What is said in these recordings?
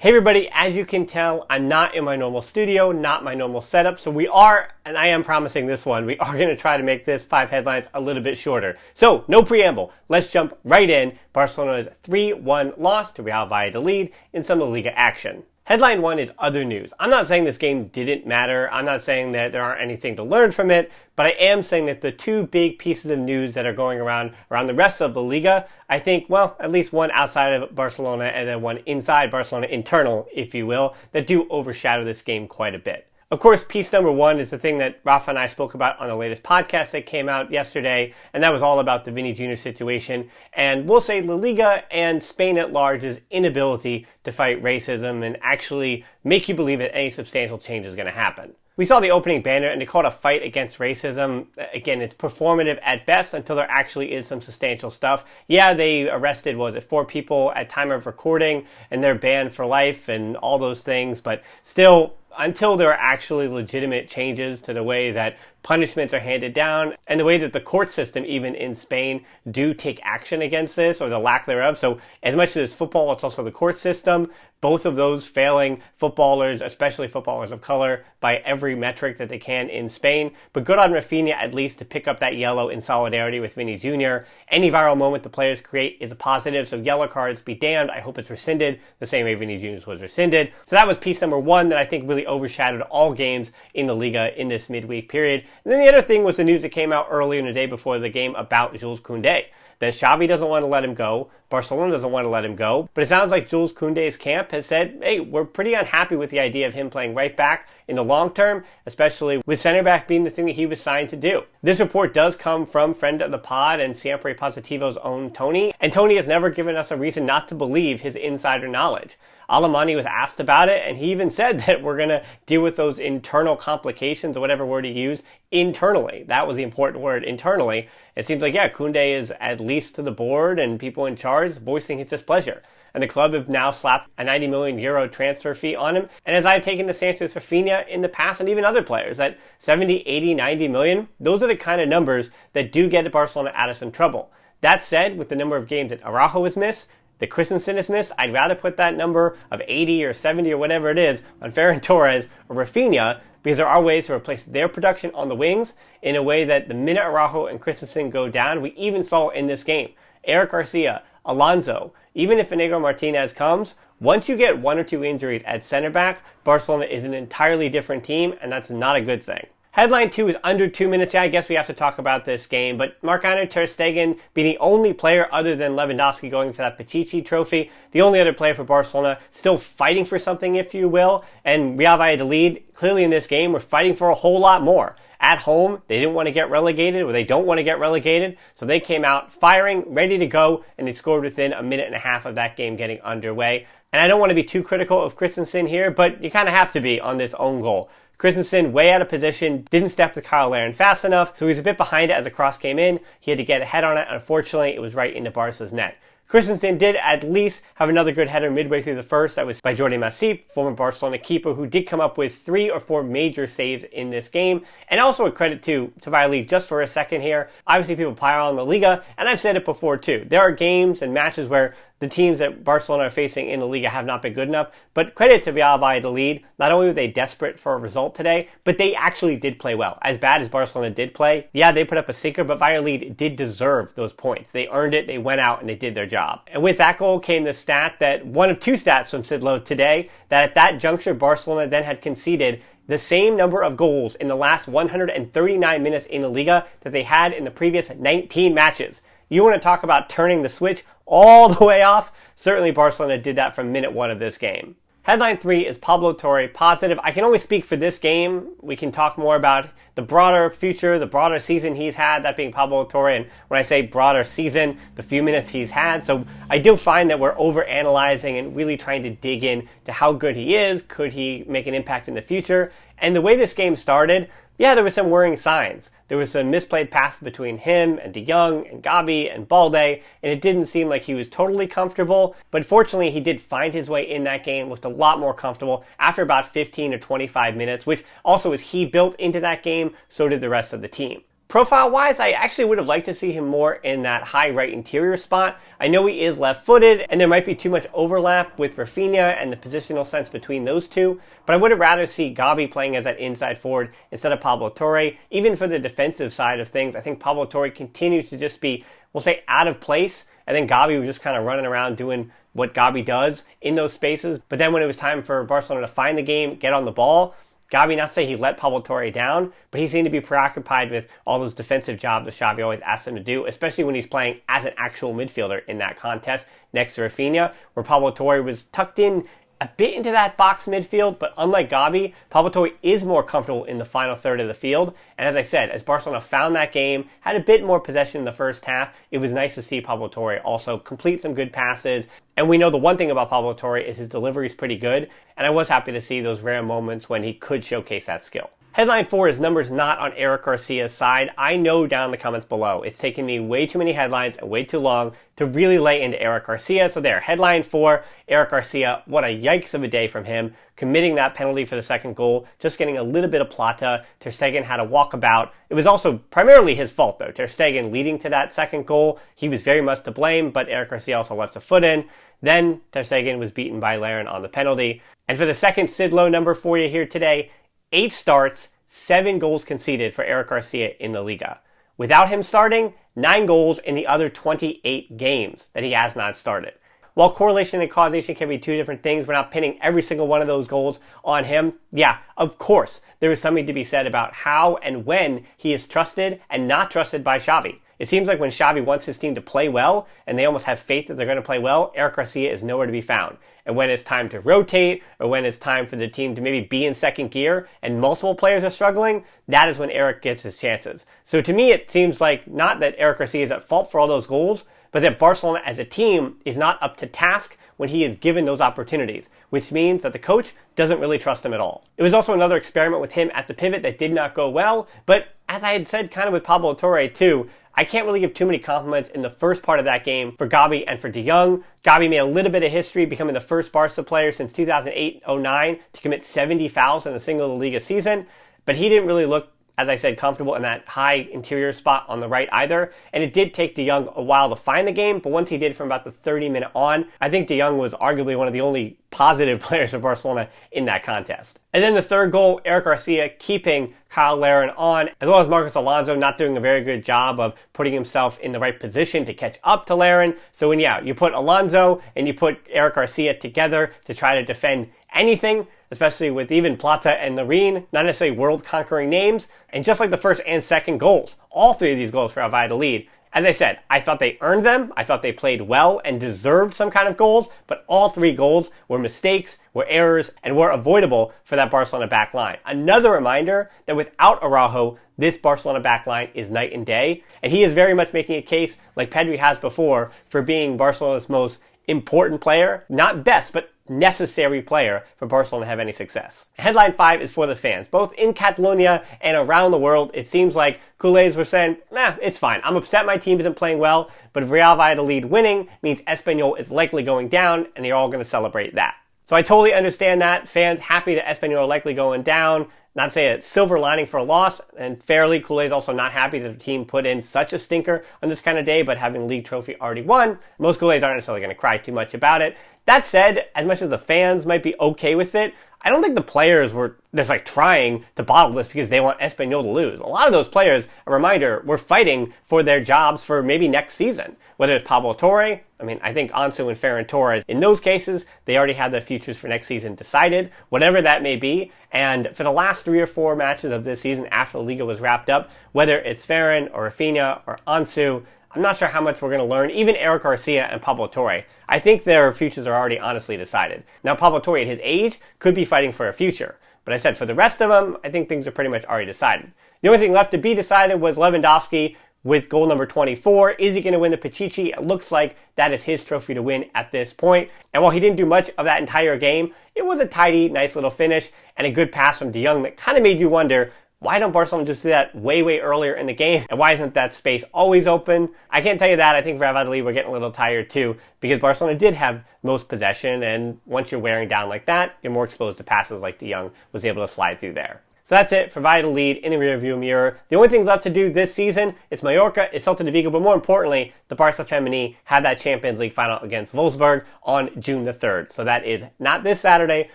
Hey everybody, as you can tell, I'm not in my normal studio, not my normal setup, so we are, and I am promising this one, we are going to try to make this 5 headlines a little bit shorter. So, no preamble, let's jump right in. Barcelona's 3-1 loss to Real Valladolid in some Liga action. Headline 1 is other news. I'm not saying this game didn't matter. I'm not saying that there aren't anything to learn from it, but I am saying that the two big pieces of news that are going around the rest of the Liga, I think, well, at least one outside of Barcelona and then one inside Barcelona, internal, if you will, that do overshadow this game quite a bit. Of course, piece number 1 is the thing that Rafa and I spoke about on the latest podcast that came out yesterday, and that was all about the Vini Jr. situation. And we'll say La Liga and Spain at large's inability to fight racism and actually make you believe that any substantial change is going to happen. We saw the opening banner and they called it a fight against racism. Again, it's performative at best until there actually is some substantial stuff. Yeah, they arrested, 4 people at time of recording, and they're banned for life and all those things, but still, until there are actually legitimate changes to the way that punishments are handed down and the way that the court system, even in Spain, do take action against this or the lack thereof. So as much as it's football, it's also the court system. Both of those failing footballers, especially footballers of color, by every metric that they can in Spain. But good on Rafinha, at least, to pick up that yellow in solidarity with Vini Jr. Any viral moment the players create is a positive, so yellow cards be damned. I hope it's rescinded the same way Vini Jr.'s was rescinded. So that was piece number 1 that I think really overshadowed all games in the Liga in this midweek period. And then the other thing was the news that came out earlier in the day before the game about Jules Koundé. That Xavi doesn't want to let him go, Barcelona doesn't want to let him go, but it sounds like Jules Koundé's camp has said, hey, we're pretty unhappy with the idea of him playing right back in the long term, especially with center back being the thing that he was signed to do. This report does come from friend of the pod and Siempre Positivo's own Tony, and Tony has never given us a reason not to believe his insider knowledge. Alemany was asked about it, and he even said that we're going to deal with those internal complications, or whatever word he used, internally. That was the important word, internally. It seems like, yeah, Koundé is at least to the board and people in charge voicing his displeasure. And the club have now slapped a 90 million euro transfer fee on him. And as I've taken the stance with Rafinha in the past, and even other players, that 70, 80, 90 million, those are the kind of numbers that do get Barcelona out of some trouble. That said, with the number of games that Araujo has missed, that Christensen has missed, I'd rather put that number of 80 or 70 or whatever it is on Ferran Torres or Rafinha, because there are ways to replace their production on the wings in a way that the minute Araujo and Christensen go down, we even saw in this game. Eric Garcia, Alonso, even if Inigo Martinez comes, once you get 1 or 2 injuries at center back, Barcelona is an entirely different team, and that's not a good thing. Headline 2 is under 2 minutes. Yeah, I guess we have to talk about this game, but Marc-Andre ter Stegen being the only player other than Lewandowski going for that Pichichi trophy, the only other player for Barcelona still fighting for something, if you will, and Real Valladolid, clearly in this game, were fighting for a whole lot more. At home, they didn't want to get relegated, or they don't want to get relegated, so they came out firing, ready to go, and they scored within a minute and a half of that game getting underway. And I don't want to be too critical of Christensen here, but you kind of have to be on this own goal. Christensen, way out of position, didn't step the Kyle Larin fast enough, so he was a bit behind it as the cross came in. He had to get a head on it. Unfortunately, it was right into Barca's net. Christensen did at least have another good header midway through the first. That was by Jordi Masip, former Barcelona keeper, who did come up with 3 or 4 major saves in this game. And also a credit to Valladolid just for a second here. Obviously, people pile on the Liga, and I've said it before too. There are games and matches where the teams that Barcelona are facing in the Liga have not been good enough, but credit to Real Valladolid. Not only were they desperate for a result today, but they actually did play well. As bad as Barcelona did play, yeah, they put up a sinker, but Valladolid did deserve those points. They earned it, they went out, and they did their job. And with that goal came the stat that, one of 2 stats from Sidlow today, that at that juncture, Barcelona then had conceded the same number of goals in the last 139 minutes in the Liga that they had in the previous 19 matches. You want to talk about turning the switch all the way off? Certainly Barcelona did that from minute 1 of this game. Headline 3 is Pablo Torre positive. I can only speak for this game. We can talk more about the broader future, the broader season he's had, that being Pablo Torre. And when I say broader season, the few minutes he's had. So I do find that we're overanalyzing and really trying to dig in to how good he is. Could he make an impact in the future? And the way this game started, yeah, there were some worrying signs. There was some misplayed passes between him and Jong and Gabi and Balde, and it didn't seem like he was totally comfortable. But fortunately, he did find his way in that game, looked a lot more comfortable after about 15 or 25 minutes, which also as he built into that game, so did the rest of the team. Profile-wise, I actually would have liked to see him more in that high right interior spot. I know he is left-footed, and there might be too much overlap with Rafinha and the positional sense between those two, but I would have rather see Gavi playing as that inside forward instead of Pablo Torre. Even for the defensive side of things, I think Pablo Torre continues to just be, we'll say, out of place, and then Gavi was just kind of running around doing what Gavi does in those spaces. But then when it was time for Barcelona to find the game, get on the ball, Gavi, not to say he let Pablo Torre down, but he seemed to be preoccupied with all those defensive jobs that Xavi always asked him to do, especially when he's playing as an actual midfielder in that contest next to Rafinha, where Pablo Torre was tucked in a bit into that box midfield, but unlike Gavi, Pablo Torre is more comfortable in the final third of the field. And as I said, as Barcelona found that game, had a bit more possession in the first half, it was nice to see Pablo Torre also complete some good passes. And we know the one thing about Pablo Torre is his delivery is pretty good, and I was happy to see those rare moments when he could showcase that skill. Headline 4 is numbers not on Eric Garcia's side. I know down in the comments below, it's taken me way too many headlines and way too long to really lay into Eric Garcia. So there, headline 4, Eric Garcia, what a yikes of a day from him, committing that penalty for the second goal, just getting a little bit of plata. Ter Stegen had a walkabout. It was also primarily his fault though. Ter Stegen leading to that second goal, he was very much to blame, but Eric Garcia also left a foot in. Then Ter Stegen was beaten by Laren on the penalty. And for the second Sid Lowe number for you here today, 8 starts, 7 goals conceded for Eric Garcia in the Liga. Without him starting, 9 goals in the other 28 games that he has not started. While correlation and causation can be two different things, we're not pinning every single one of those goals on him. Yeah, of course, there is something to be said about how and when he is trusted and not trusted by Xavi. It seems like when Xavi wants his team to play well, and they almost have faith that they're going to play well, Eric Garcia is nowhere to be found. And when it's time to rotate, or when it's time for the team to maybe be in second gear, and multiple players are struggling, that is when Eric gets his chances. So to me, it seems like not that Eric Garcia is at fault for all those goals, but that Barcelona as a team is not up to task when he is given those opportunities, which means that the coach doesn't really trust him at all. It was also another experiment with him at the pivot that did not go well, but as I had said kind of with Pablo Torre too, I can't really give too many compliments in the first part of that game for Gavi and for Jong. Gavi made a little bit of history, becoming the first Barca player since 2008-09 to commit 70 fouls in a single Liga season, but he didn't really look, as I said, comfortable in that high interior spot on the right either. And it did take De Jong a while to find the game, but once he did from about the 30-minute on, I think De Jong was arguably one of the only positive players for Barcelona in that contest. And then the third goal, Eric Garcia keeping Kyle Laren on, as well as Marcos Alonso not doing a very good job of putting himself in the right position to catch up to Laren. So when, you put Alonso and you put Eric Garcia together to try to defend anything, especially with even Plata and Larin, not necessarily world-conquering names, and just like the first and second goals, all 3 of these goals for Valladolid, as I said, I thought they earned them, I thought they played well and deserved some kind of goals, but all 3 goals were mistakes, were errors, and were avoidable for that Barcelona back line. Another reminder that without Araujo, this Barcelona back line is night and day, and he is very much making a case, like Pedri has before, for being Barcelona's most important player, not best, but necessary player for Barcelona to have any success. Headline 5 is for the fans. Both in Catalonia and around the world, it seems like culés were saying, it's fine. I'm upset my team isn't playing well, but if Real Valladolid winning means Espanyol is likely going down, and they're all going to celebrate that. So I totally understand that. Fans happy that Espanyol are likely going down. Not to say a silver lining for a loss, and fairly, culés also not happy that the team put in such a stinker on this kind of day, but having the league trophy already won, most culés aren't necessarily going to cry too much about it. That said, as much as the fans might be okay with it, I don't think the players were just trying to bottle this because they want Espanyol to lose. A lot of those players, a reminder, were fighting for their jobs for maybe next season. Whether it's Pablo Torre, I think Ansu and Ferran Torres, in those cases, they already have their futures for next season decided, whatever that may be. And for the last 3 or 4 matches of this season after the Liga was wrapped up, whether it's Ferran or Rafinha or Ansu, I'm not sure how much we're going to learn. Even Eric Garcia and Pablo Torre, I think their futures are already honestly decided. Now, Pablo Torre at his age could be fighting for a future. But I said for the rest of them, I think things are pretty much already decided. The only thing left to be decided was Lewandowski with goal number 24. Is he going to win the Pichichi? It looks like that is his trophy to win at this point. And while he didn't do much of that entire game, it was a tidy, nice little finish and a good pass from De Jong that kind of made you wonder, why don't Barcelona just do that way earlier in the game? And why isn't that space always open? I can't tell you that. I think Real Valladolid were getting a little tired too, because Barcelona did have most possession, and once you're wearing down like that, you're more exposed to passes like De Jong was able to slide through there. So that's it for Valladolid in the rearview mirror. The only things left to do this season, it's Mallorca, it's Celta de Vigo, but more importantly, the Barca Femení have that Champions League final against Wolfsburg on June the 3rd. So that is not this Saturday,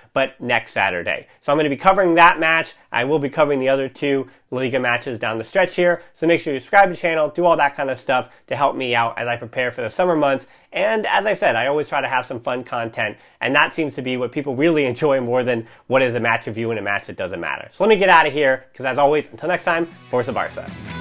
but next Saturday. So I'm going to be covering that match. I will be covering the other two Liga matches down the stretch here. So make sure you subscribe to the channel, do all that kind of stuff to help me out as I prepare for the summer months. And as I said, I always try to have some fun content, and that seems to be what people really enjoy more than what is a match review and a match that doesn't matter. So let me get out of here, because as always, until next time, Forza Barca.